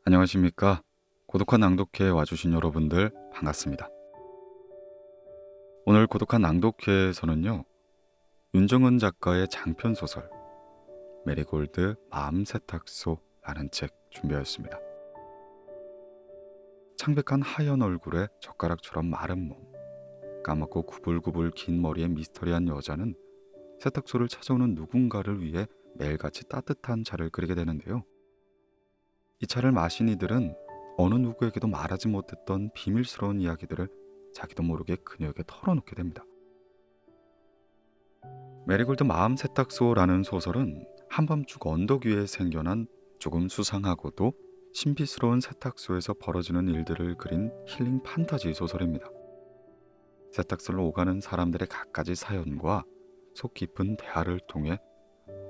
안녕하십니까. 고독한 낭독회에 와주신 여러분들 반갑습니다. 오늘 고독한 낭독회에서는요, 윤정은 작가의 장편소설 메리골드 마음세탁소라는 책 준비하였습니다. 창백한 하얀 얼굴에 젓가락처럼 마른 몸, 까맣고 구불구불 긴 머리의 미스터리한 여자는 세탁소를 찾아오는 누군가를 위해 매일같이 따뜻한 차를 끓이게 되는데요. 이 차를 마신 이들은 어느 누구에게도 말하지 못했던 비밀스러운 이야기들을 자기도 모르게 그녀에게 털어놓게 됩니다. 메리골드 마음 세탁소라는 소설은 한밤중 언덕 위에 생겨난 조금 수상하고도 신비스러운 세탁소에서 벌어지는 일들을 그린 힐링 판타지 소설입니다. 세탁소를 오가는 사람들의 갖가지 사연과 속 깊은 대화를 통해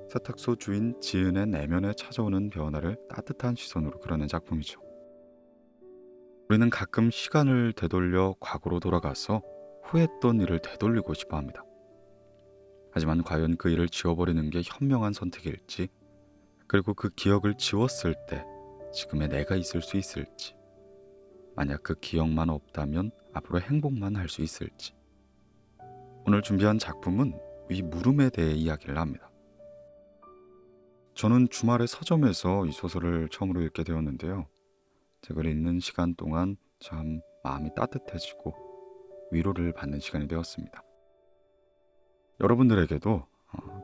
세탁소 주인 지은의 내면에 찾아오는 변화를 따뜻한 시선으로 그려낸 작품이죠. 우리는 가끔 시간을 되돌려 과거로 돌아가서 후회했던 일을 되돌리고 싶어 합니다. 하지만 과연 그 일을 지워버리는 게 현명한 선택일지, 그리고 그 기억을 지웠을 때 지금의 내가 있을 수 있을지, 만약 그 기억만 없다면 앞으로 행복만 할 수 있을지. 오늘 준비한 작품은 이 물음에 대해 이야기를 합니다. 저는 주말에 서점에서 이 소설을 처음으로 읽게 되었는데요. 책을 읽는 시간 동안 참 마음이 따뜻해지고 위로를 받는 시간이 되었습니다. 여러분들에게도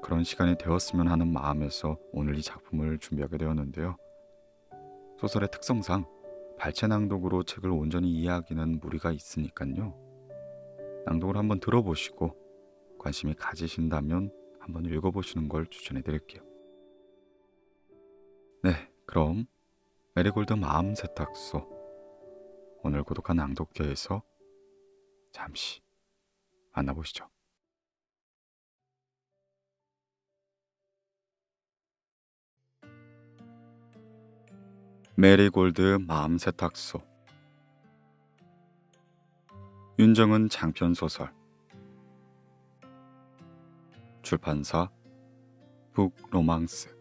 그런 시간이 되었으면 하는 마음에서 오늘 이 작품을 준비하게 되었는데요. 소설의 특성상 발췌 낭독으로 책을 온전히 이해하기는 무리가 있으니까요. 낭독을 한번 들어보시고 관심이 가지신다면 한번 읽어보시는 걸 추천해 드릴게요. 네, 그럼 메리골드 마음 세탁소, 오늘 고독한 낭독회에서 잠시 만나보시죠. 메리골드 마음 세탁소, 윤정은 장편소설, 출판사 북로망스.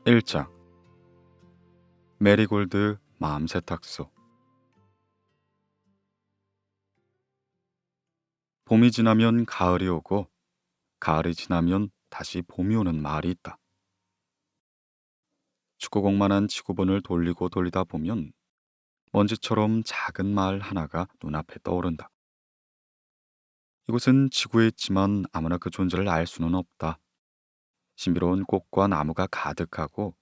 1장, 메리골드 마음 세탁소. 봄이 지나면 가을이 오고, 가을이 지나면 다시 봄이 오는 말이 있다. 축구공만한 지구본을 돌리고 돌리다 보면 먼지처럼 작은 마을 하나가 눈앞에 떠오른다. 이곳은 지구에 있지만 아무나 그 존재를 알 수는 없다. 신비로운 꽃과 나무가 가득하고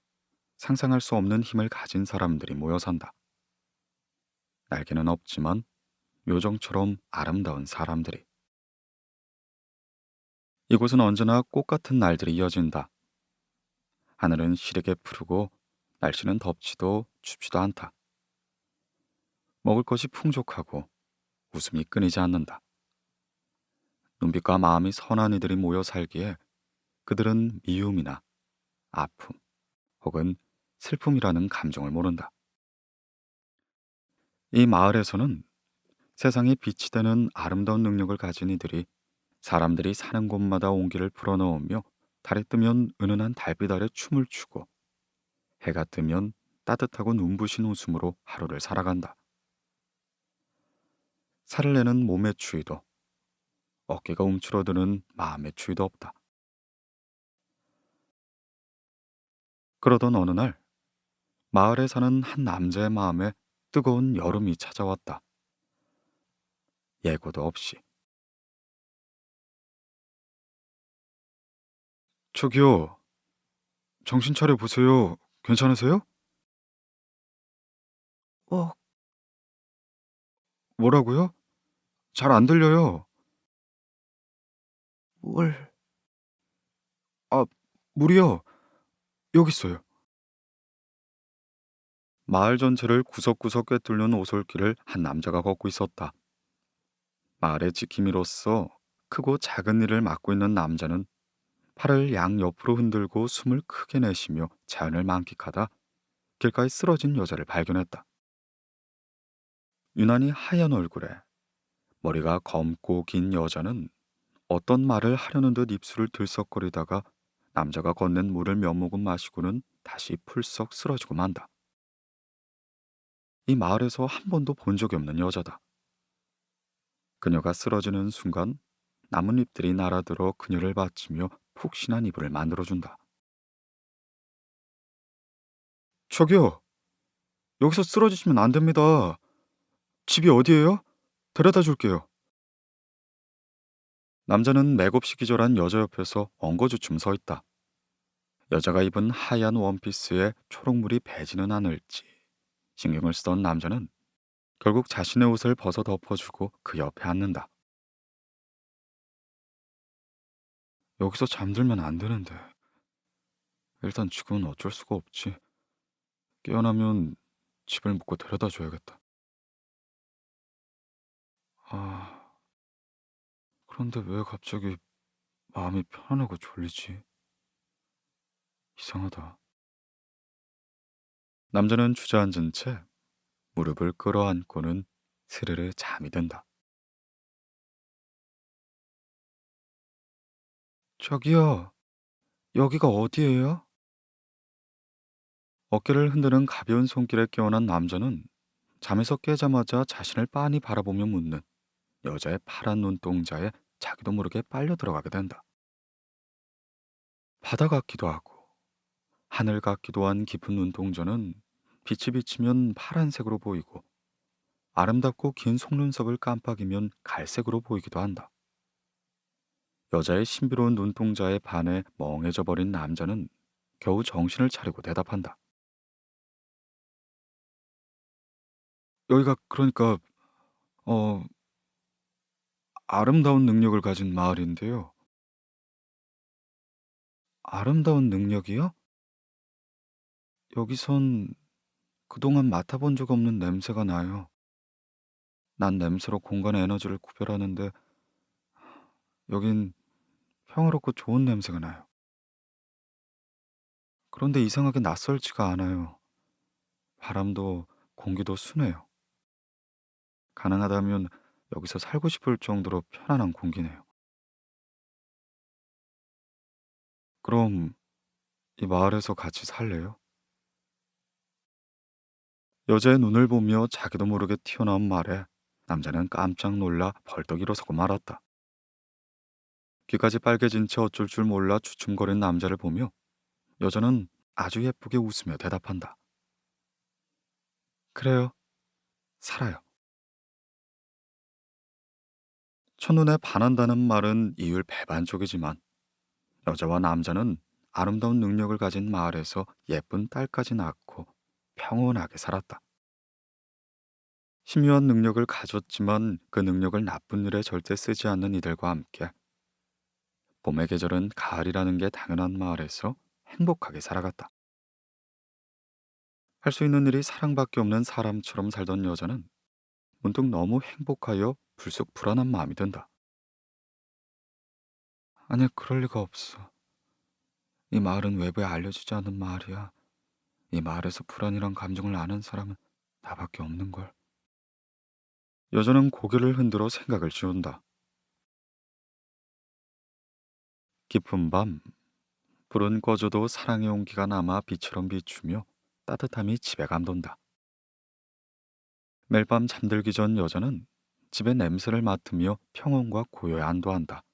상상할 수 없는 힘을 가진 사람들이 모여 산다. 날개는 없지만 요정처럼 아름다운 사람들이. 이곳은 언제나 꽃 같은 날들이 이어진다. 하늘은 시리게 푸르고 날씨는 덥지도 춥지도 않다. 먹을 것이 풍족하고 웃음이 끊이지 않는다. 눈빛과 마음이 선한 이들이 모여 살기에 그들은 미움이나 아픔 혹은 슬픔이라는 감정을 모른다. 이 마을에서는 세상에 빛이 되는 아름다운 능력을 가진 이들이 사람들이 사는 곳마다 온기를 불어넣으며 달이 뜨면 은은한 달빛 아래 춤을 추고 해가 뜨면 따뜻하고 눈부신 웃음으로 하루를 살아간다. 살을 내는 몸의 추위도 어깨가 움츠러드는 마음의 추위도 없다. 그러던 어느 날 마을에 사는 한 남자의 마음에 뜨거운 여름이 찾아왔다. 예고도 없이. 저기요, 정신 차려 보세요. 괜찮으세요? 어, 뭐라고요? 잘 안 들려요. 물, 아, 물이요. 여기 있어요. 마을 전체를 구석구석 꿰뚫는 오솔길을 한 남자가 걷고 있었다. 마을의 지킴이로서 크고 작은 일을 맡고 있는 남자는 팔을 양옆으로 흔들고 숨을 크게 내쉬며 자연을 만끽하다 길가에 쓰러진 여자를 발견했다. 유난히 하얀 얼굴에 머리가 검고 긴 여자는 어떤 말을 하려는 듯 입술을 들썩거리다가 남자가 건넨 물을 몇 모금 마시고는 다시 풀썩 쓰러지고 만다. 이 마을에서 한 번도 본 적이 없는 여자다. 그녀가 쓰러지는 순간 나뭇잎들이 날아들어 그녀를 받치며 푹신한 이불을 만들어준다. 저기요, 여기서 쓰러지시면 안 됩니다. 집이 어디예요? 데려다 줄게요. 남자는 맥없이 기절한 여자 옆에서 엉거주춤 서 있다. 여자가 입은 하얀 원피스에 초록물이 배지는 않을지 신경을 쓰던 남자는 결국 자신의 옷을 벗어 덮어주고 그 옆에 앉는다. 여기서 잠들면 안 되는데. 일단 지금은 어쩔 수가 없지. 깨어나면 집을 묻고 데려다 줘야겠다. 아, 그런데 왜 갑자기 마음이 편안하고 졸리지? 이상하다. 남자는 주저앉은 채 무릎을 끌어안고는 스르르 잠이 든다. 저기요, 여기가 어디예요? 어깨를 흔드는 가벼운 손길에 깨어난 남자는 잠에서 깨자마자 자신을 빤히 바라보며 묻는 여자의 파란 눈동자에 자기도 모르게 빨려 들어가게 된다. 바다 같기도 하고 하늘 같기도 한 깊은 눈동자는 빛이 비치면 파란색으로 보이고 아름답고 긴 속눈썹을 깜빡이면 갈색으로 보이기도 한다. 여자의 신비로운 눈동자에 반해 멍해져 버린 남자는 겨우 정신을 차리고 대답한다. 여기가 그러니까 어 아름다운 능력을 가진 마을인데요. 아름다운 능력이요? 여기선 그동안 맡아본 적 없는 냄새가 나요. 난 냄새로 공간의 에너지를 구별하는데 여긴 평화롭고 좋은 냄새가 나요. 그런데 이상하게 낯설지가 않아요. 바람도 공기도 순해요. 가능하다면 여기서 살고 싶을 정도로 편안한 공기네요. 그럼 이 마을에서 같이 살래요? 여자의 눈을 보며 자기도 모르게 튀어나온 말에 남자는 깜짝 놀라 벌떡 일어서고 말았다. 귀까지 빨개진 채 어쩔 줄 몰라 주춤거린 남자를 보며 여자는 아주 예쁘게 웃으며 대답한다. 그래요, 살아요. 첫눈에 반한다는 말은 이율 배반적이지만 여자와 남자는 아름다운 능력을 가진 마을에서 예쁜 딸까지 낳고 평온하게 살았다. 심오한 능력을 가졌지만 그 능력을 나쁜 일에 절대 쓰지 않는 이들과 함께 봄의 계절은 가을이라는 게 당연한 마을에서 행복하게 살아갔다. 할 수 있는 일이 사랑밖에 없는 사람처럼 살던 여자는 문득 너무 행복하여 불쑥 불안한 마음이 든다. 아니, 그럴 리가 없어. 이 마을은 외부에 알려지지 않은 마을이야. 이 마을에서 불안이란 감정을 아는 사람은 나밖에 없는걸. 여자는 고개를 흔들어 생각을 지운다. 깊은 밤, 불은 꺼져도 사랑의 온기가 남아 빛처럼 비추며 따뜻함이 집에 감돈다. 매일 밤 잠들기 전 여자는 집의 냄새를 맡으며 평온과 고요에 안도한다.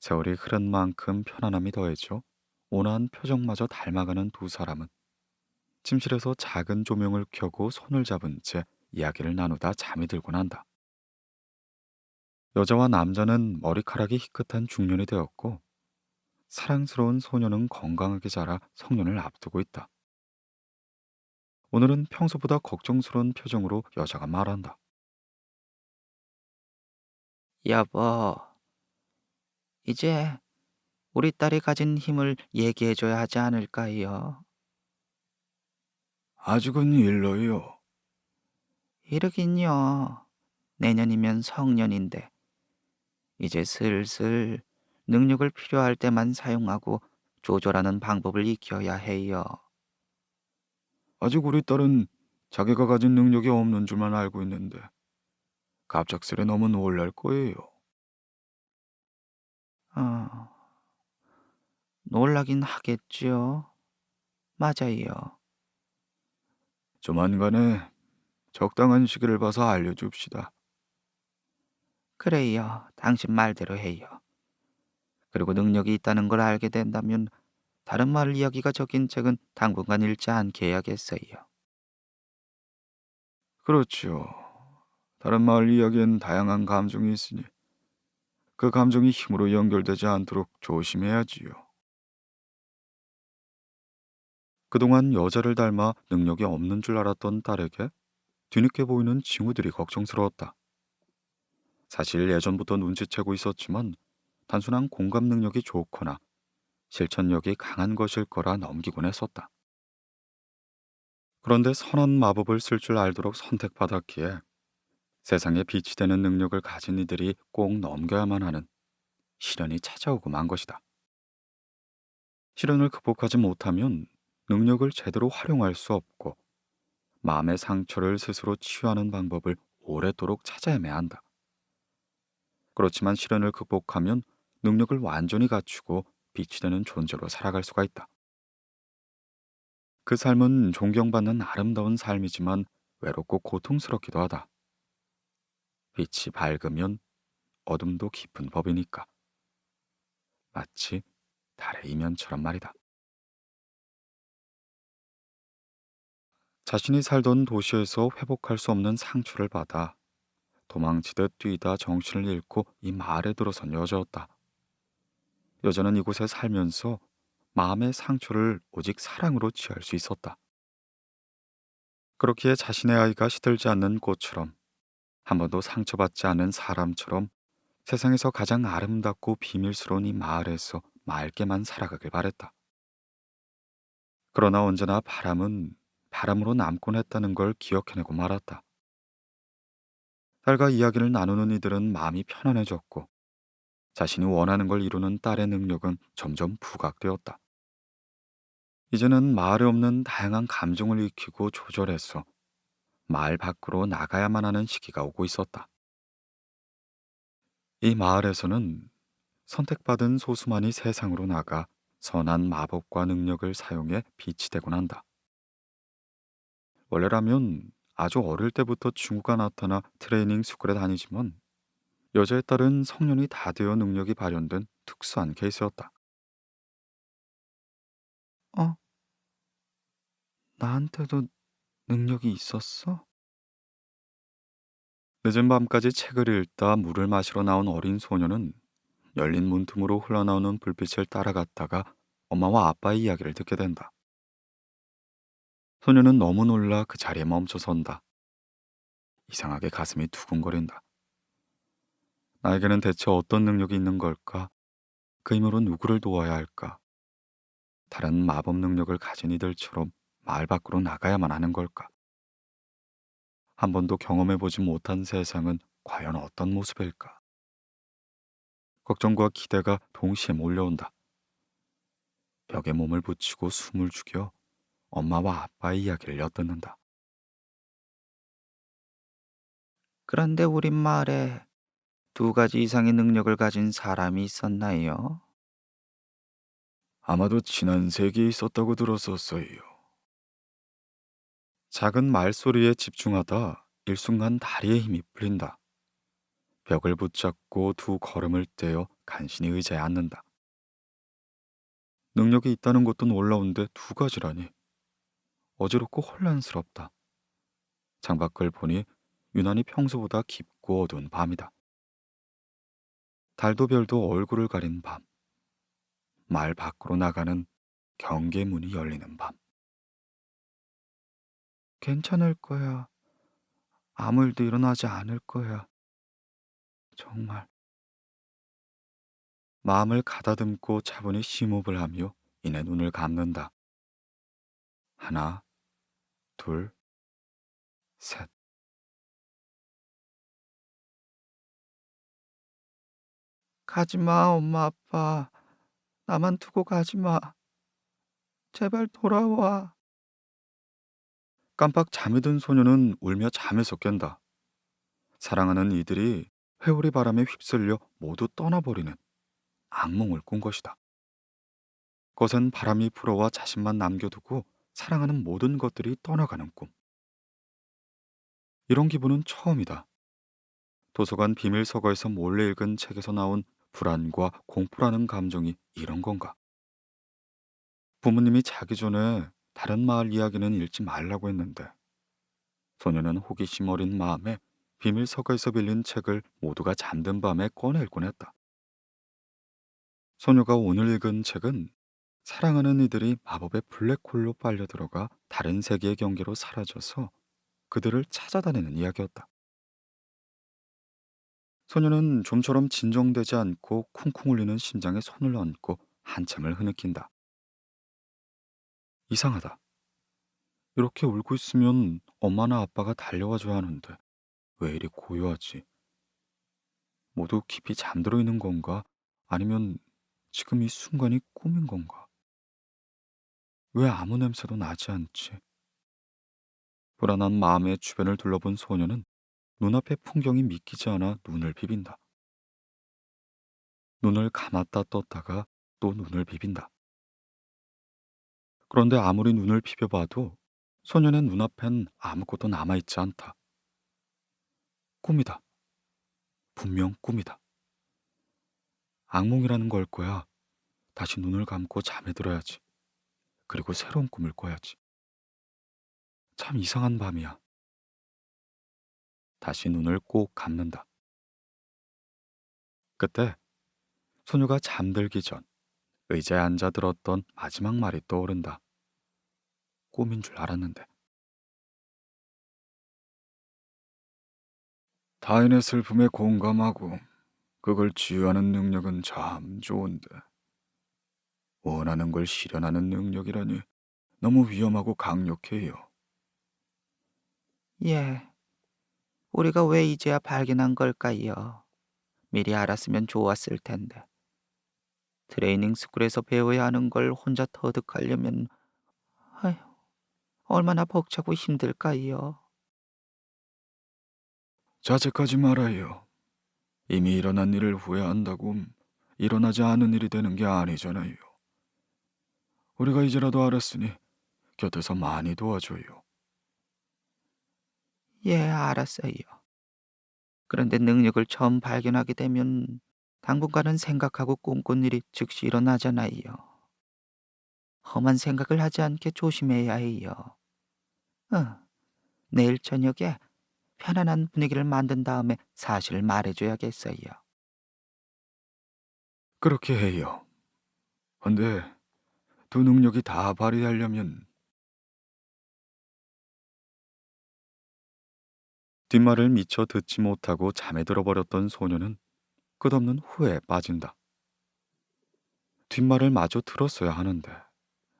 세월이 흐른 만큼 편안함이 더해져 온화한 표정마저 닮아가는 두 사람은 침실에서 작은 조명을 켜고 손을 잡은 채 이야기를 나누다 잠이 들곤 한다. 여자와 남자는 머리카락이 희끗한 중년이 되었고 사랑스러운 소녀는 건강하게 자라 성년을 앞두고 있다. 오늘은 평소보다 걱정스러운 표정으로 여자가 말한다. 여보, 이제 우리 딸이 가진 힘을 얘기해줘야 하지 않을까요? 아직은 일러요. 이르긴요. 내년이면 성년인데, 이제 슬슬 능력을 필요할 때만 사용하고 조절하는 방법을 익혀야 해요. 아직 우리 딸은 자기가 가진 능력이 없는 줄만 알고 있는데 갑작스레 너무 놀랄 거예요. 어, 놀라긴 하겠지요. 맞아요. 조만간에 적당한 시기를 봐서 알려줍시다. 그래요. 당신 말대로 해요. 그리고 능력이 있다는 걸 알게 된다면 다른 마을 이야기가 적힌 책은 당분간 읽지 않게 해야겠어요. 그렇지요. 다른 마을 이야기엔 다양한 감정이 있으니 그 감정이 힘으로 연결되지 않도록 조심해야지요. 그동안 여자를 닮아 능력이 없는 줄 알았던 딸에게 뒤늦게 보이는 징후들이 걱정스러웠다. 사실 예전부터 눈치채고 있었지만 단순한 공감 능력이 좋거나 실천력이 강한 것일 거라 넘기곤 했었다. 그런데 선한 마법을 쓸 줄 알도록 선택받았기에 세상에 빛이 되는 능력을 가진 이들이 꼭 넘겨야만 하는 시련이 찾아오고 만 것이다. 시련을 극복하지 못하면 능력을 제대로 활용할 수 없고 마음의 상처를 스스로 치유하는 방법을 오래도록 찾아 헤매야 한다. 그렇지만 시련을 극복하면 능력을 완전히 갖추고 빛이 되는 존재로 살아갈 수가 있다. 그 삶은 존경받는 아름다운 삶이지만 외롭고 고통스럽기도 하다. 빛이 밝으면 어둠도 깊은 법이니까. 마치 달의 이면처럼 말이다. 자신이 살던 도시에서 회복할 수 없는 상처를 받아 도망치듯 뛰다 정신을 잃고 이 마을에 들어선 여자였다. 여자는 이곳에 살면서 마음의 상처를 오직 사랑으로 치유할 수 있었다. 그렇기에 자신의 아이가 시들지 않는 꽃처럼 한 번도 상처받지 않은 사람처럼 세상에서 가장 아름답고 비밀스러운 이 마을에서 맑게만 살아가길 바랬다. 그러나 언제나 바람은 바람으로 남곤 했다는 걸 기억해내고 말았다. 딸과 이야기를 나누는 이들은 마음이 편안해졌고 자신이 원하는 걸 이루는 딸의 능력은 점점 부각되었다. 이제는 말에 없는 다양한 감정을 익히고 조절해서 마을 밖으로 나가야만 하는 시기가 오고 있었다. 이 마을에서는 선택받은 소수만이 세상으로 나가 선한 마법과 능력을 사용해 빛이 되곤 한다. 원래라면 아주 어릴 때부터 징후가 나타나 트레이닝 스쿨에 다니지만 여자의 딸은 성년이 다 되어 능력이 발현된 특수한 케이스였다. 어? 나한테도 능력이 있었어? 늦은 밤까지 책을 읽다 물을 마시러 나온 어린 소녀는 열린 문틈으로 흘러나오는 불빛을 따라갔다가 엄마와 아빠의 이야기를 듣게 된다. 소녀는 너무 놀라 그 자리에 멈춰 선다. 이상하게 가슴이 두근거린다. 나에게는 대체 어떤 능력이 있는 걸까? 그 힘으로 누구를 도와야 할까? 다른 마법 능력을 가진 이들처럼 마을 밖으로 나가야만 하는 걸까? 한 번도 경험해보지 못한 세상은 과연 어떤 모습일까? 걱정과 기대가 동시에 몰려온다. 벽에 몸을 붙이고 숨을 죽여 엄마와 아빠의 이야기를 엿듣는다. 그런데 우리 마을에 두 가지 이상의 능력을 가진 사람이 있었나요? 아마도 지난 세기에 있었다고 들었었어요. 작은 말소리에 집중하다 일순간 다리에 힘이 풀린다. 벽을 붙잡고 두 걸음을 떼어 간신히 의자에 앉는다. 능력이 있다는 것도 놀라운데 두 가지라니. 어지럽고 혼란스럽다. 창밖을 보니 유난히 평소보다 깊고 어두운 밤이다. 달도 별도 얼굴을 가린 밤. 말 밖으로 나가는 경계문이 열리는 밤. 괜찮을 거야. 아무 일도 일어나지 않을 거야. 정말. 마음을 가다듬고 차분히 심호흡을 하며 이내 눈을 감는다. 하나, 둘, 셋. 가지 마, 엄마, 아빠. 나만 두고 가지 마. 제발 돌아와. 깜빡 잠이 든 소녀는 울며 잠에서 깬다. 사랑하는 이들이 회오리 바람에 휩쓸려 모두 떠나버리는 악몽을 꾼 것이다. 거센 바람이 불어와 자신만 남겨두고 사랑하는 모든 것들이 떠나가는 꿈. 이런 기분은 처음이다. 도서관 비밀 서거에서 몰래 읽은 책에서 나온 불안과 공포라는 감정이 이런 건가? 부모님이 자기 전에 다른 마을 이야기는 읽지 말라고 했는데 소녀는 호기심 어린 마음에 비밀 서거에서 빌린 책을 모두가 잠든 밤에 꺼내 읽곤 했다. 소녀가 오늘 읽은 책은 사랑하는 이들이 마법의 블랙홀로 빨려 들어가 다른 세계의 경계로 사라져서 그들을 찾아다니는 이야기였다. 소녀는 좀처럼 진정되지 않고 쿵쿵 울리는 심장에 손을 얹고 한참을 흐느낀다. 이상하다. 이렇게 울고 있으면 엄마나 아빠가 달려와 줘야 하는데 왜 이리 고요하지? 모두 깊이 잠들어 있는 건가? 아니면 지금 이 순간이 꿈인 건가? 왜 아무 냄새도 나지 않지? 불안한 마음에 주변을 둘러본 소녀는 눈앞의 풍경이 믿기지 않아 눈을 비빈다. 눈을 감았다 떴다가 또 눈을 비빈다. 그런데 아무리 눈을 비벼봐도 소년의 눈앞엔 아무것도 남아있지 않다. 꿈이다. 분명 꿈이다. 악몽이라는 걸 거야. 다시 눈을 감고 잠에 들어야지. 그리고 새로운 꿈을 꿔야지. 참 이상한 밤이야. 다시 눈을 꼭 감는다. 그때 소녀가 잠들기 전 의자에 앉아 들었던 마지막 말이 떠오른다. 꿈인 줄 알았는데. 타인의 슬픔에 공감하고 그걸 치유하는 능력은 참 좋은데 원하는 걸 실현하는 능력이라니 너무 위험하고 강력해요. 예, 우리가 왜 이제야 발견한 걸까요? 미리 알았으면 좋았을 텐데. 트레이닝 스쿨에서 배워야 하는 걸 혼자 터득하려면 아휴, 얼마나 벅차고 힘들까요? 자책하지 말아요. 이미 일어난 일을 후회한다고 일어나지 않은 일이 되는 게 아니잖아요. 우리가 이제라도 알았으니 곁에서 많이 도와줘요. 예, 알았어요. 그런데 능력을 처음 발견하게 되면 당분간은 생각하고 꿈꾼 일이 즉시 일어나잖아요. 험한 생각을 하지 않게 조심해야 해요. 내일 저녁에 편안한 분위기를 만든 다음에 사실을 말해줘야겠어요. 그렇게 해요. 근데 두 능력이 다 발휘하려면 뒷말을 미처 듣지 못하고 잠에 들어버렸던 소녀는 끝없는 후회에 빠진다. 뒷말을 마저 들었어야 하는데,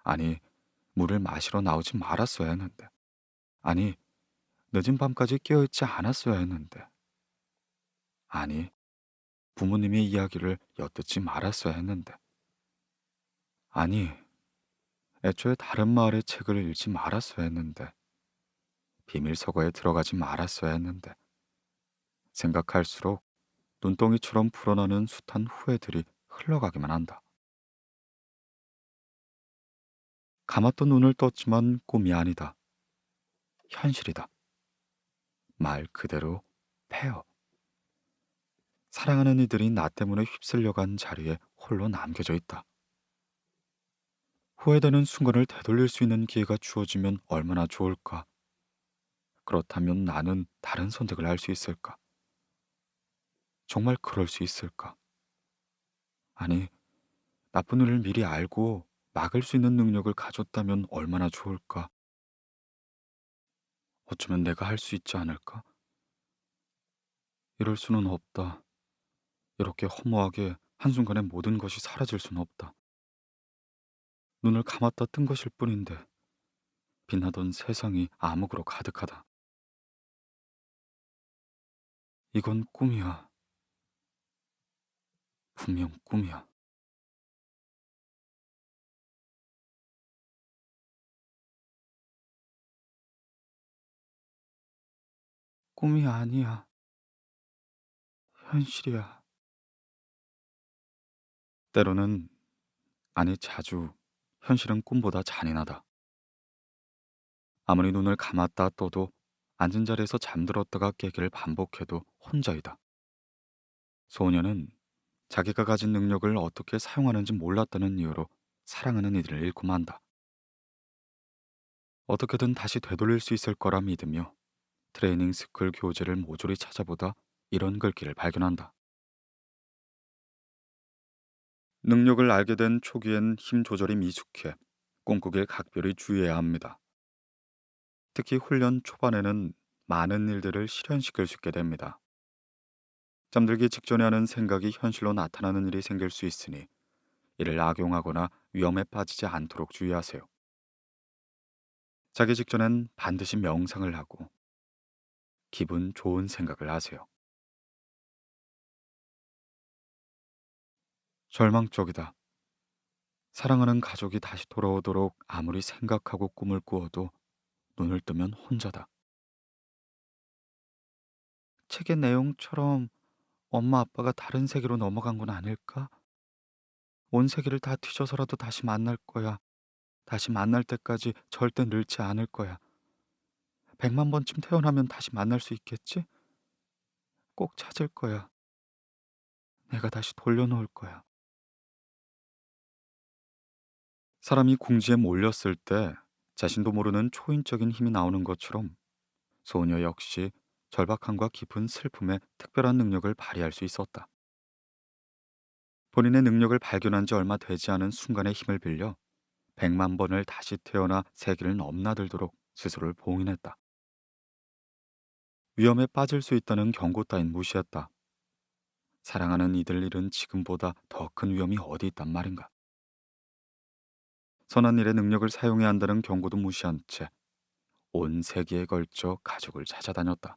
아니, 물을 마시러 나오지 말았어야 했는데, 아니, 늦은 밤까지 깨어있지 않았어야 했는데, 아니, 부모님의 이야기를 엿듣지 말았어야 했는데, 아니, 애초에 다른 마을의 책을 읽지 말았어야 했는데, 비밀 서거에 들어가지 말았어야 했는데, 생각할수록 눈덩이처럼 불어나는 숱한 후회들이 흘러가기만 한다. 감았던 눈을 떴지만 꿈이 아니다. 현실이다. 말 그대로 폐허. 사랑하는 이들이 나 때문에 휩쓸려간 자리에 홀로 남겨져 있다. 후회되는 순간을 되돌릴 수 있는 기회가 주어지면 얼마나 좋을까? 그렇다면 나는 다른 선택을 할 수 있을까? 정말 그럴 수 있을까? 아니, 나쁜 일을 미리 알고 막을 수 있는 능력을 가졌다면 얼마나 좋을까? 어쩌면 내가 할 수 있지 않을까? 이럴 수는 없다. 이렇게 허무하게 한순간에 모든 것이 사라질 수는 없다. 눈을 감았다 뜬 것일 뿐인데 빛나던 세상이 암흑으로 가득하다. 이건 꿈이야. 분명 꿈이야. 꿈이 아니야. 현실이야. 때로는, 아니 자주 현실은 꿈보다 잔인하다. 아무리 눈을 감았다 떠도 앉은 자리에서 잠들었다가 깨기를 반복해도 혼자이다. 소녀는 자기가 가진 능력을 어떻게 사용하는지 몰랐다는 이유로 사랑하는 이들을 잃고 만다. 어떻게든 다시 되돌릴 수 있을 거라 믿으며 트레이닝 스쿨 교재를 모조리 찾아보다 이런 글귀를 발견한다. 능력을 알게 된 초기엔 힘 조절이 미숙해 꿈꾸길 각별히 주의해야 합니다. 특히 훈련 초반에는 많은 일들을 실현시킬 수 있게 됩니다. 잠들기 직전에 하는 생각이 현실로 나타나는 일이 생길 수 있으니 이를 악용하거나 위험에 빠지지 않도록 주의하세요. 자기 직전엔 반드시 명상을 하고 기분 좋은 생각을 하세요. 절망적이다. 사랑하는 가족이 다시 돌아오도록 아무리 생각하고 꿈을 꾸어도 눈을 뜨면 혼자다. 책의 내용처럼 엄마 아빠가 다른 세계로 넘어간 건 아닐까? 온 세계를 다 뒤져서라도 다시 만날 거야. 다시 만날 때까지 절대 늙지 않을 거야. 100만 번쯤 태어나면 다시 만날 수 있겠지? 꼭 찾을 거야. 내가 다시 돌려놓을 거야. 사람이 궁지에 몰렸을 때 자신도 모르는 초인적인 힘이 나오는 것처럼 소녀 역시 절박함과 깊은 슬픔에 특별한 능력을 발휘할 수 있었다. 본인의 능력을 발견한 지 얼마 되지 않은 순간의 힘을 빌려 100만 번을 다시 태어나 세계를 넘나들도록 스스로를 봉인했다. 위험에 빠질 수 있다는 경고 따윈 무시했다. 사랑하는 이들 일은 지금보다 더 큰 위험이 어디 있단 말인가. 선한 일에 능력을 사용해야 한다는 경고도 무시한 채 온 세계에 걸쳐 가족을 찾아다녔다.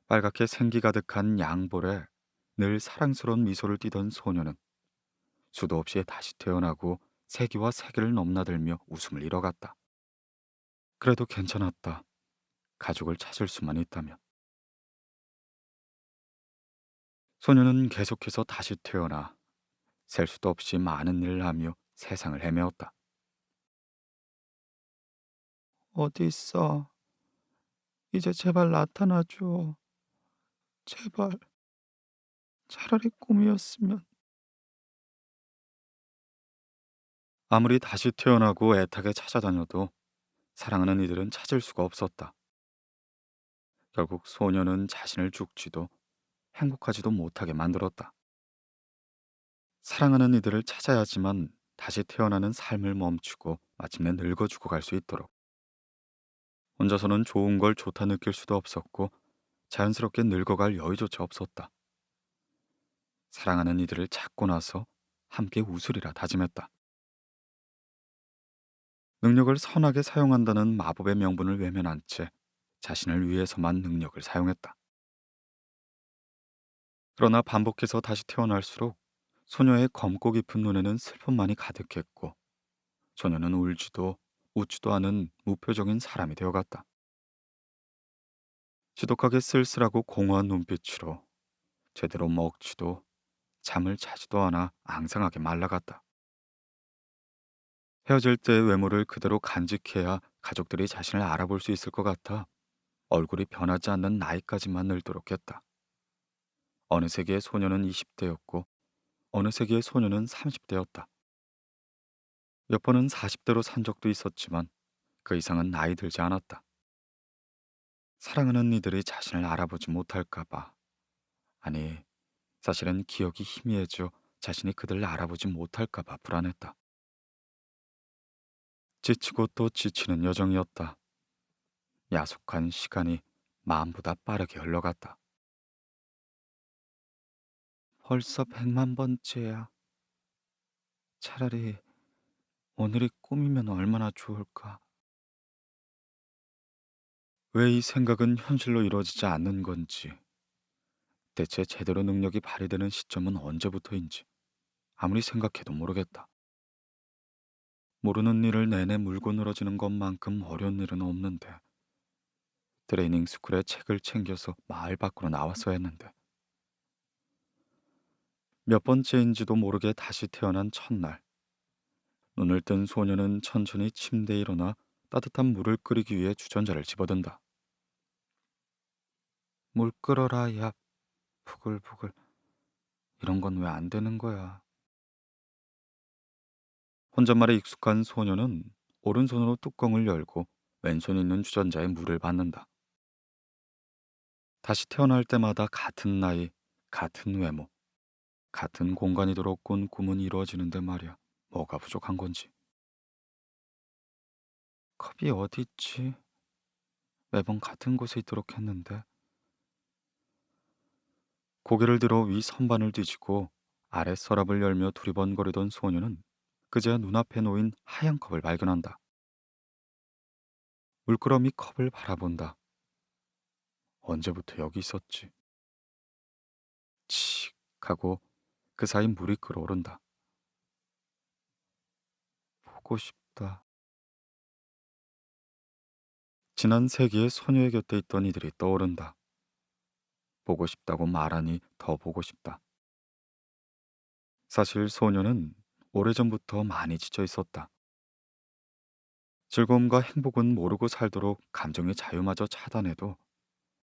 빨갛게 생기 가득한 양볼에 늘 사랑스러운 미소를 띠던 소녀는 수도 없이 다시 태어나고 세계와 세계를 넘나들며 웃음을 잃어갔다. 그래도 괜찮았다. 가족을 찾을 수만 있다면. 소녀는 계속해서 다시 태어나 셀 수도 없이 많은 일을 하며 세상을 헤매었다. 어디 있어? 이제 제발 나타나줘. 제발. 차라리 꿈이었으면. 아무리 다시 태어나고 애타게 찾아다녀도 사랑하는 이들은 찾을 수가 없었다. 결국 소녀는 자신을 죽지도 행복하지도 못하게 만들었다. 사랑하는 이들을 찾아야지만 다시 태어나는 삶을 멈추고 마침내 늙어 죽어 갈 수 있도록. 혼자서는 좋은 걸 좋다 느낄 수도 없었고 자연스럽게 늙어갈 여유조차 없었다. 사랑하는 이들을 찾고 나서 함께 웃으리라 다짐했다. 능력을 선하게 사용한다는 마법의 명분을 외면한 채 자신을 위해서만 능력을 사용했다. 그러나 반복해서 다시 태어날수록 소녀의 검고 깊은 눈에는 슬픔만이 가득했고 소녀는 울지도 웃지도 않은 무표정인 사람이 되어갔다. 지독하게 쓸쓸하고 공허한 눈빛으로 제대로 먹지도 잠을 자지도 않아 앙상하게 말라갔다. 헤어질 때의 외모를 그대로 간직해야 가족들이 자신을 알아볼 수 있을 것 같아 얼굴이 변하지 않는 나이까지만 늙도록 했다. 어느 세기의 소녀는 20대였고 어느 세기의 소녀는 30대였다. 몇 번은 40대로 산 적도 있었지만 그 이상은 나이 들지 않았다. 사랑하는 이들이 자신을 알아보지 못할까봐. 아니, 사실은 기억이 희미해져 자신이 그들을 알아보지 못할까봐 불안했다. 지치고 또 지치는 여정이었다. 야속한 시간이 마음보다 빠르게 흘러갔다. 벌써 100만 번째야. 차라리 오늘이 꿈이면 얼마나 좋을까. 왜 이 생각은 현실로 이루어지지 않는 건지, 대체 제대로 능력이 발휘되는 시점은 언제부터인지 아무리 생각해도 모르겠다. 모르는 일을 내내 물고 늘어지는 것만큼 어려운 일은 없는데 트레이닝 스쿨에 책을 챙겨서 마을 밖으로 나왔어야 했는데 몇 번째인지도 모르게 다시 태어난 첫날, 눈을 뜬 소녀는 천천히 침대에 일어나 따뜻한 물을 끓이기 위해 주전자를 집어든다. 물 끓어라, 야, 부글부글. 이런 건 왜 안 되는 거야? 혼잣말에 익숙한 소녀는 오른손으로 뚜껑을 열고 왼손에 있는 주전자에 물을 붓는다. 다시 태어날 때마다 같은 나이, 같은 외모, 같은 공간이도록 꾼 꿈은 이루어지는데 말이야. 뭐가 부족한 건지. 컵이 어디 있지? 매번 같은 곳에 있도록 했는데. 고개를 들어 위 선반을 뒤지고 아래 서랍을 열며 두리번거리던 소녀는 그제야 눈앞에 놓인 하얀 컵을 발견한다. 물끄러미 컵을 바라본다. 언제부터 여기 있었지? 칙 하고 그 사이 물이 끓어오른다. 보고 싶다. 지난 세기에 소녀의 곁에 있던 이들이 떠오른다. 보고 싶다고 말하니 더 보고 싶다. 사실 소녀는 오래전부터 많이 지쳐 있었다. 즐거움과 행복은 모르고 살도록 감정의 자유마저 차단해도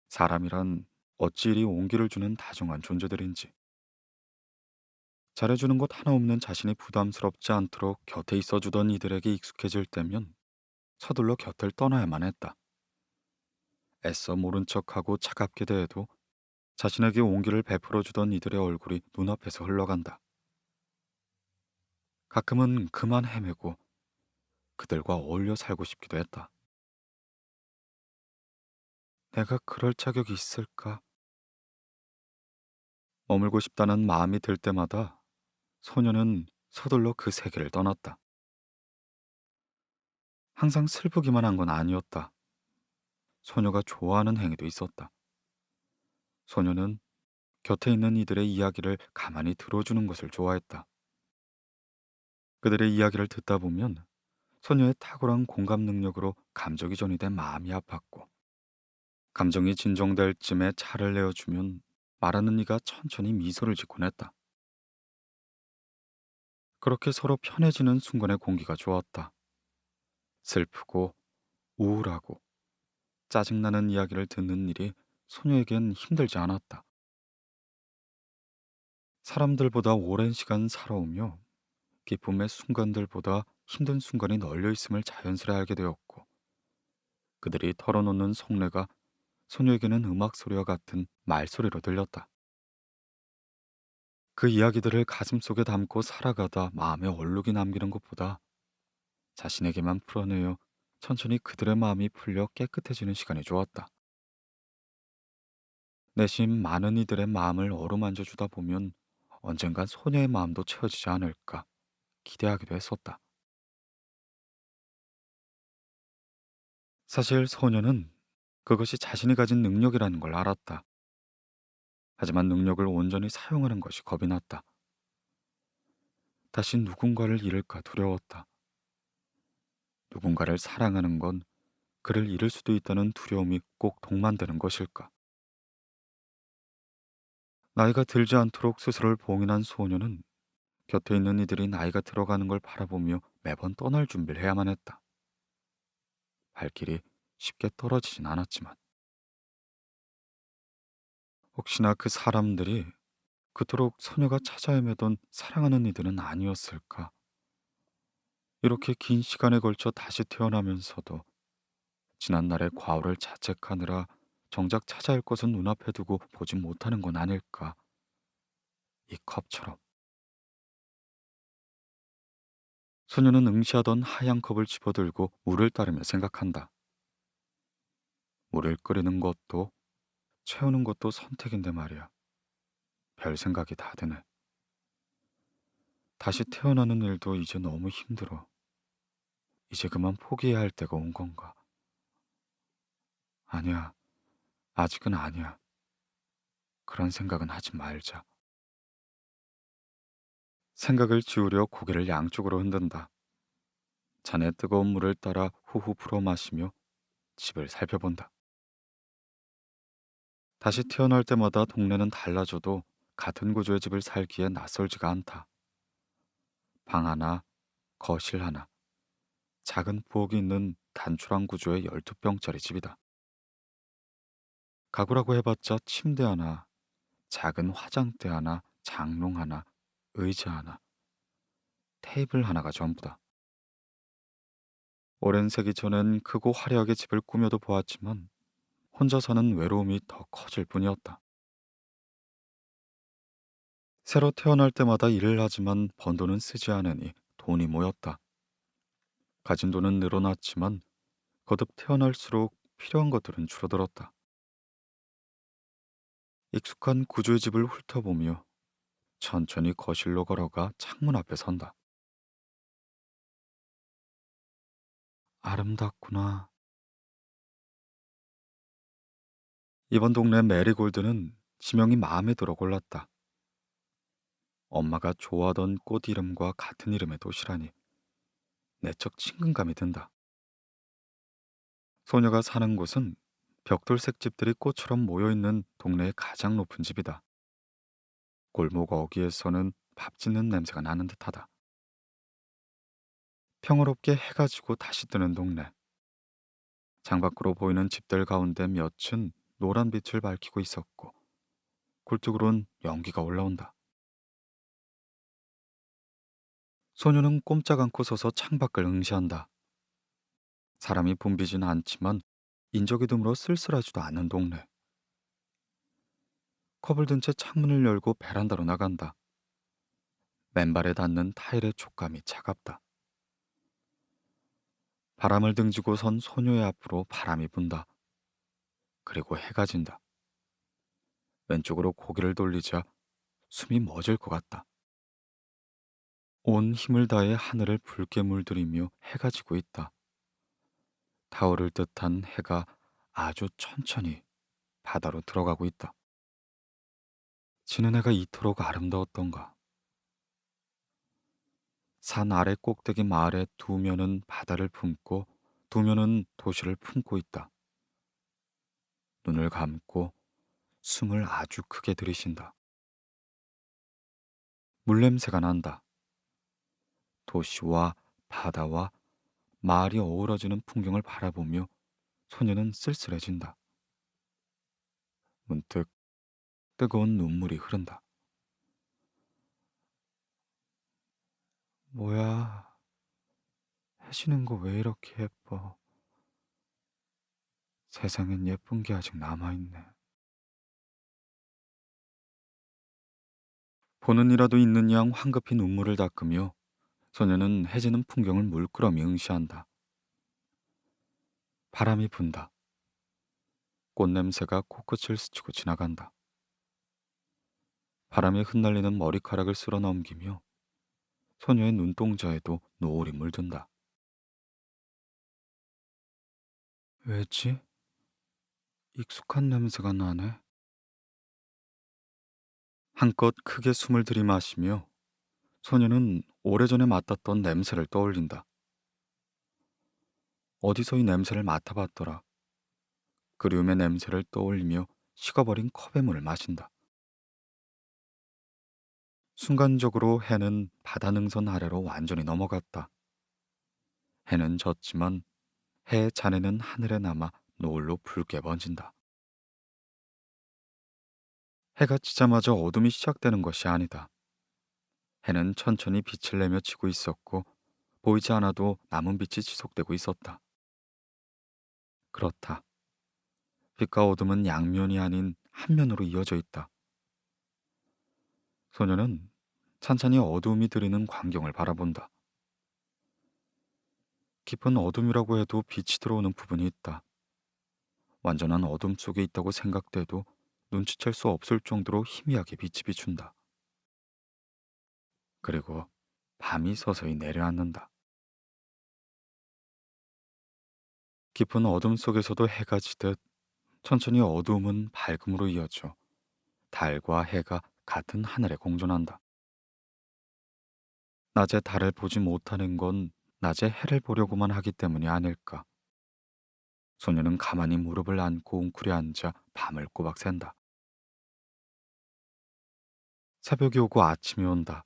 사람이란 어찌 이리 온기를 주는 다정한 존재들인지. 잘해주는 것 하나 없는 자신이 부담스럽지 않도록 곁에 있어주던 이들에게 익숙해질 때면 서둘러 곁을 떠나야만 했다. 애써 모른 척하고 차갑게 대해도 자신에게 온기를 베풀어주던 이들의 얼굴이 눈앞에서 흘러간다. 가끔은 그만 헤매고 그들과 어울려 살고 싶기도 했다. 내가 그럴 자격이 있을까? 머물고 싶다는 마음이 들 때마다 소녀는 서둘러 그 세계를 떠났다. 항상 슬프기만 한 건 아니었다. 소녀가 좋아하는 행위도 있었다. 소녀는 곁에 있는 이들의 이야기를 가만히 들어주는 것을 좋아했다. 그들의 이야기를 듣다 보면 소녀의 탁월한 공감 능력으로 감정이 전이된 마음이 아팠고, 감정이 진정될 쯤에 차를 내어주면 말하는 이가 천천히 미소를 짓곤 했다. 그렇게 서로 편해지는 순간의 공기가 좋았다. 슬프고 우울하고 짜증나는 이야기를 듣는 일이 소녀에겐 힘들지 않았다. 사람들보다 오랜 시간 살아오며 기쁨의 순간들보다 힘든 순간이 널려 있음을 자연스레 알게 되었고, 그들이 털어놓는 속내가 소녀에게는 음악 소리와 같은 말소리로 들렸다. 그 이야기들을 가슴속에 담고 살아가다 마음에 얼룩이 남기는 것보다 자신에게만 풀어내어 천천히 그들의 마음이 풀려 깨끗해지는 시간이 좋았다. 내심 많은 이들의 마음을 어루만져 주다 보면 언젠간 소녀의 마음도 채워지지 않을까 기대하기도 했었다. 사실 소녀는 그것이 자신이 가진 능력이라는 걸 알았다. 하지만 능력을 온전히 사용하는 것이 겁이 났다. 다시 누군가를 잃을까 두려웠다. 누군가를 사랑하는 건 그를 잃을 수도 있다는 두려움이 꼭 동반되는 것일까? 나이가 들지 않도록 스스로를 봉인한 소녀는 곁에 있는 이들이 나이가 들어가는 걸 바라보며 매번 떠날 준비를 해야만 했다. 발길이 쉽게 떨어지진 않았지만, 혹시나 그 사람들이 그토록 소녀가 찾아 헤매던 사랑하는 이들은 아니었을까? 이렇게 긴 시간에 걸쳐 다시 태어나면서도 지난날의 과오를 자책하느라 정작 찾아야 할 것은 눈앞에 두고 보지 못하는 건 아닐까? 이 컵처럼. 소녀는 응시하던 하얀 컵을 집어들고 물을 따르며 생각한다. 물을 끓이는 것도 채우는 것도 선택인데 말이야. 별 생각이 다 드네. 다시 태어나는 일도 이제 너무 힘들어. 이제 그만 포기해야 할 때가 온 건가? 아니야. 아직은 아니야. 그런 생각은 하지 말자. 생각을 지우려 고개를 양쪽으로 흔든다. 잔에 뜨거운 물을 따라 후후 불어 마시며 집을 살펴본다. 다시 태어날 때마다 동네는 달라져도 같은 구조의 집을 살기에 낯설지가 않다. 방 하나, 거실 하나, 작은 부엌이 있는 단출한 구조의 12평짜리 집이다. 가구라고 해봤자 침대 하나, 작은 화장대 하나, 장롱 하나, 의자 하나, 테이블 하나가 전부다. 오랜 세기 전엔 크고 화려하게 집을 꾸며도 보았지만 혼자 사는 외로움이 더 커질 뿐이었다. 새로 태어날 때마다 일을 하지만 번 돈은 쓰지 않으니 돈이 모였다. 가진 돈은 늘어났지만 거듭 태어날수록 필요한 것들은 줄어들었다. 익숙한 구조의 집을 훑어보며 천천히 거실로 걸어가 창문 앞에 선다. 아름답구나. 이번 동네 메리골드는 지명이 마음에 들어 골랐다. 엄마가 좋아하던 꽃 이름과 같은 이름의 도시라니 내적 친근감이 든다. 소녀가 사는 곳은 벽돌색 집들이 꽃처럼 모여있는 동네의 가장 높은 집이다. 골목 어귀에서는 밥 짓는 냄새가 나는 듯하다. 평화롭게 해가 지고 다시 뜨는 동네. 창밖으로 보이는 집들 가운데 몇은 노란 빛을 밝히고 있었고 굴뚝으론 연기가 올라온다. 소녀는 꼼짝 않고 서서 창밖을 응시한다. 사람이 붐비지는 않지만 인적이 드물어 쓸쓸하지도 않은 동네. 컵을 든 채 창문을 열고 베란다로 나간다. 맨발에 닿는 타일의 촉감이 차갑다. 바람을 등지고 선 소녀의 앞으로 바람이 분다. 그리고 해가 진다. 왼쪽으로 고개를 돌리자 숨이 멎을 것 같다. 온 힘을 다해 하늘을 붉게 물들이며 해가 지고 있다. 타오를 듯한 해가 아주 천천히 바다로 들어가고 있다. 지는 해가 이토록 아름다웠던가. 산 아래 꼭대기 마을의 두 면은 바다를 품고 두 면은 도시를 품고 있다. 눈을 감고 숨을 아주 크게 들이쉰다. 물냄새가 난다. 도시와 바다와 마을이 어우러지는 풍경을 바라보며 소녀는 쓸쓸해진다. 문득 뜨거운 눈물이 흐른다. 뭐야, 해지는 거 왜 이렇게 예뻐? 세상엔 예쁜 게 아직 남아있네. 보는 이라도 있는 양 황급히 눈물을 닦으며 소녀는 해지는 풍경을 물끄러미 응시한다. 바람이 분다. 꽃냄새가 코끝을 스치고 지나간다. 바람에 흩날리는 머리카락을 쓸어 넘기며 소녀의 눈동자에도 노을이 물든다. 왜지? 익숙한 냄새가 나네. 한껏 크게 숨을 들이마시며 소녀는 오래전에 맡았던 냄새를 떠올린다. 어디서 이 냄새를 맡아봤더라. 그리움의 냄새를 떠올리며 식어버린 컵의 물을 마신다. 순간적으로 해는 바다 능선 아래로 완전히 넘어갔다. 해는 졌지만 해의 잔해는 하늘에 남아 노을로 붉게 번진다. 해가 지자마자 어둠이 시작되는 것이 아니다. 해는 천천히 빛을 내며 지고 있었고 보이지 않아도 남은 빛이 지속되고 있었다. 그렇다. 빛과 어둠은 양면이 아닌 한 면으로 이어져 있다. 소녀는 찬찬히 어두움이 들이는 광경을 바라본다. 깊은 어둠이라고 해도 빛이 들어오는 부분이 있다. 완전한 어둠 속에 있다고 생각돼도 눈치챌 수 없을 정도로 희미하게 빛이 비춘다. 그리고 밤이 서서히 내려앉는다. 깊은 어둠 속에서도 해가 지듯 천천히 어두움은 밝음으로 이어져 달과 해가 같은 하늘에 공존한다. 낮에 달을 보지 못하는 건 낮에 해를 보려고만 하기 때문이 아닐까. 소녀는 가만히 무릎을 안고 웅크려 앉아 밤을 꼬박 샌다. 새벽이 오고 아침이 온다.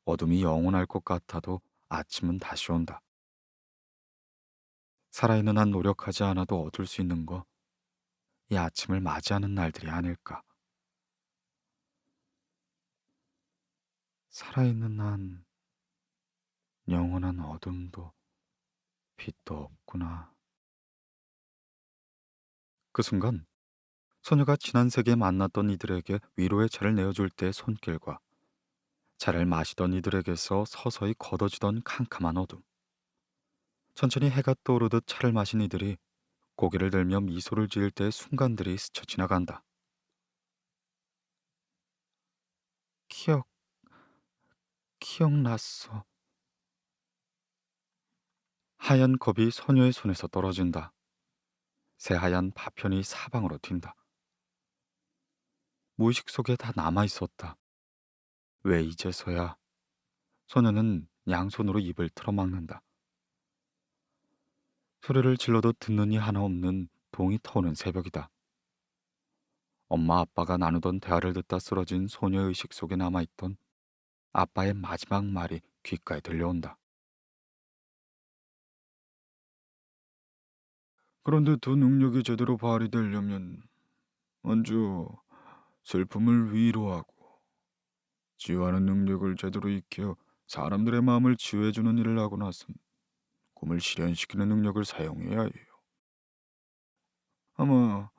어둠이 영원할 것 같아도 아침은 다시 온다. 살아있는 한 노력하지 않아도 얻을 수 있는 거, 이 아침을 맞이하는 날들이 아닐까. 살아있는 한 영원한 어둠도 빛도 없구나. 그 순간 소녀가 지난 세기에 만났던 이들에게 위로의 차를 내어줄 때의 손길과 차를 마시던 이들에게서 서서히 걷어지던 캄캄한 어둠, 천천히 해가 떠오르듯 차를 마신 이들이 고개를 들며 미소를 지을 때의 순간들이 스쳐 지나간다. 기억, 기억났어. 하얀 컵이 소녀의 손에서 떨어진다. 새하얀 파편이 사방으로 튄다. 무의식 속에 다 남아 있었다. 왜 이제서야? 소녀는 양손으로 입을 틀어막는다. 소리를 질러도 듣는 이 하나 없는 동이 터오는 새벽이다. 엄마 아빠가 나누던 대화를 듣다 쓰러진 소녀의 의식 속에 남아있던 아빠의 마지막 말이 귓가에 들려온다. 그런데 두 능력이 제대로 발휘되려면 먼저 슬픔을 위로하고 치유하는 능력을 제대로 익혀 사람들의 마음을 치유해주는 일을 하고 나선 꿈을 실현시키는 능력을 사용해야 해요. 아마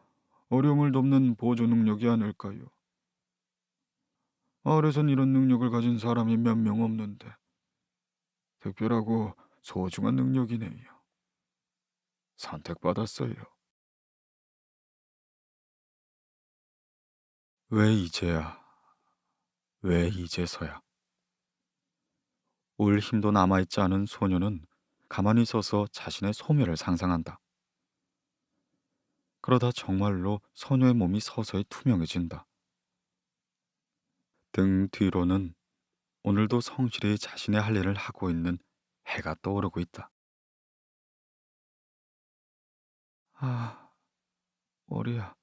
어려움을 돕는 보조 능력이 아닐까요? 마을에선 이런 능력을 가진 사람이 몇 명 없는데 특별하고 소중한 능력이네요. 선택받았어요. 왜 이제야? 왜 이제서야? 울 힘도 남아있지 않은 소녀는 가만히 서서 자신의 소멸을 상상한다. 그러다 정말로 소녀의 몸이 서서히 투명해진다. 등 뒤로는 오늘도 성실히 자신의 할 일을 하고 있는 해가 떠오르고 있다. 아, 머리야.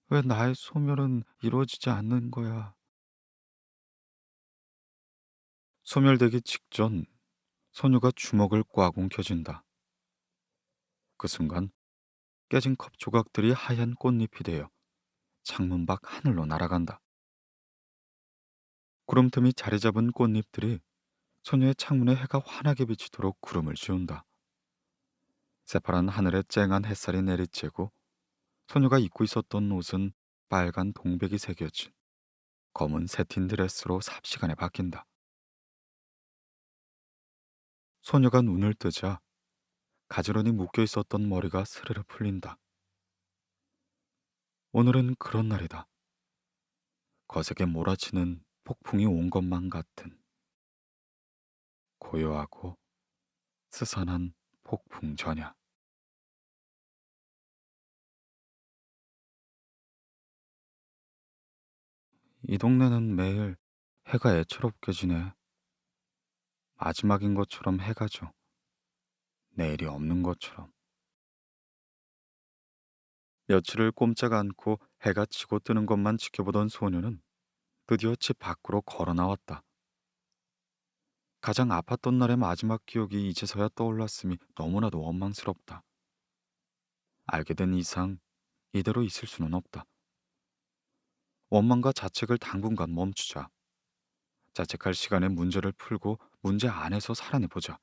왜 나의 소멸은 이루어지지 않는 거야? 소멸되기 직전 소녀가 주먹을 꽉 움켜쥔다. 그 순간 깨진 컵 조각들이 하얀 꽃잎이 되어 창문 밖 하늘로 날아간다. 구름 틈이 자리 잡은 꽃잎들이 소녀의 창문에 해가 환하게 비치도록 구름을 씌운다. 새파란 하늘에 쨍한 햇살이 내리쬐고 소녀가 입고 있었던 옷은 빨간 동백이 새겨진 검은 새틴 드레스로 삽시간에 바뀐다. 소녀가 눈을 뜨자 가지런히 묶여 있었던 머리가 스르르 풀린다. 오늘은 그런 날이다. 거세게 몰아치는 폭풍이 온 것만 같은 고요하고 스산한 폭풍 전야. 이 동네는 매일 해가 애처롭게 지네. 마지막인 것처럼 해가 져. 내일이 없는 것처럼. 며칠을 꼼짝 않고 해가 치고 뜨는 것만 지켜보던 소녀는 드디어 집 밖으로 걸어 나왔다. 가장 아팠던 날의 마지막 기억이 이제서야 떠올랐음이 너무나도 원망스럽다. 알게 된 이상 이대로 있을 수는 없다. 원망과 자책을 당분간 멈추자. 자책할 시간에 문제를 풀고 문제 안에서 살아내보자.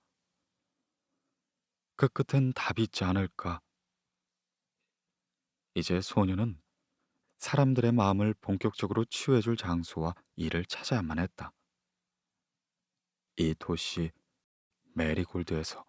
그 끝엔 답이 있지 않을까. 이제 소녀는 사람들의 마음을 본격적으로 치유해줄 장소와 일을 찾아야만 했다. 이 도시 메리골드에서.